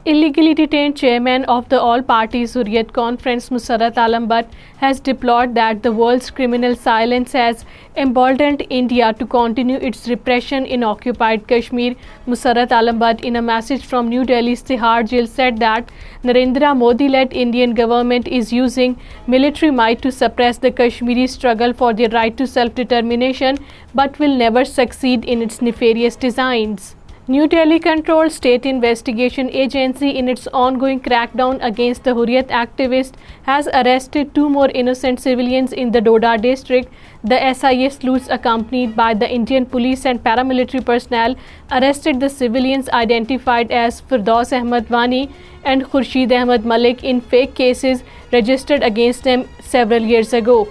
Illegally detained chairman of the All-Parties Hurriyat Conference, Masarrat Aalam Latest, has deplored that the world's criminal silence has emboldened India to continue its repression in occupied Kashmir. Masarrat Aalam Latest, in a message from New Delhi's Tihar jail, said that Narendra Modi-led Indian government is using military might to suppress the Kashmiri struggle for their right to self-determination, but will never succeed in its nefarious designs. New Delhi-controlled State Investigation Agency, in its ongoing crackdown against the Hurriyat activist, has arrested two more innocent civilians in the Doda district. The SIA sleuths, accompanied by the Indian police and paramilitary personnel, arrested the civilians identified as Firdaus Ahmad Wani and Khurshid Ahmad Malik in fake cases registered against them several years ago.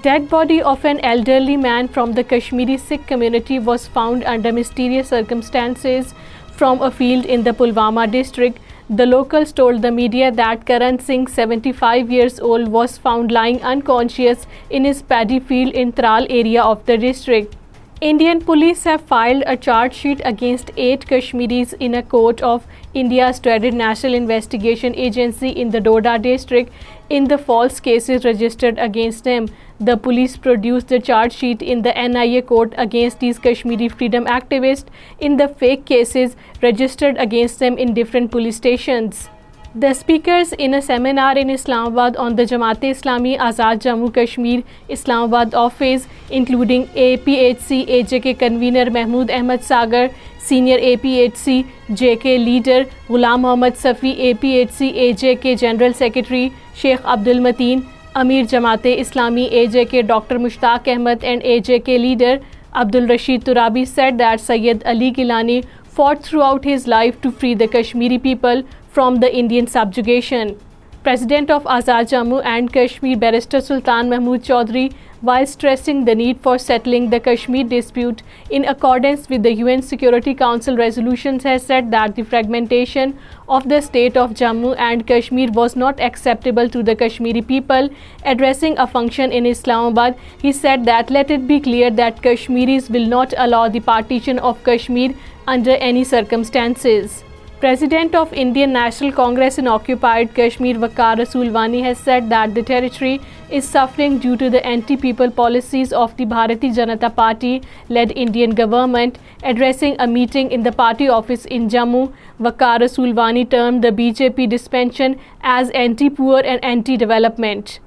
Dead body of an elderly man from the Kashmiri Sikh community was found under mysterious circumstances from a field in the Pulwama district. The locals told the media that Karan Singh, 75 years old, was found lying unconscious in his paddy field in Tral area of the district. Indian police have filed a charge sheet against 8 Kashmiris in a court of India's dreaded National Investigation Agency in the Doda district in the false cases registered against them. The police produced the charge sheet in the NIA court against these Kashmiri freedom activists in the fake cases registered against them in different police stations. The speakers in a seminar in Islamabad on the Jamaat-e-Islami Azad Jammu Kashmir Islamabad office, including APHC AJK convener Mahmood Ahmad Sagar, senior APHC JK leader Ghulam Mohammad Safi, APHC AJK General Secretary Sheikh Abdul Mateen, Amir Jamaat-e-Islami AJK Dr. Mushtaq Ahmad and AJK leader Abdul Rashid Turabi said that Sayyid Ali Gilani fought throughout his life to free the Kashmiri people from the Indian subjugation. President of Azad Jammu and Kashmir Barrister Sultan Mahmood Chaudhry, while stressing the need for settling the Kashmir dispute in accordance with the UN Security Council resolutions, has said that the fragmentation of the state of Jammu and Kashmir was not acceptable to the Kashmiri people. Addressing a function in Islamabad, he said that let it be clear that Kashmiris will not allow the partition of Kashmir under any circumstances. President of Indian National Congress in occupied Kashmir Waqar Rasoolwani has said that the territory is suffering due to the anti-people policies of the Bharatiya Janata Party-led Indian government. Addressing a meeting in the party office in Jammu, Waqar Rasoolwani termed the BJP dispensation as anti-poor and anti-development.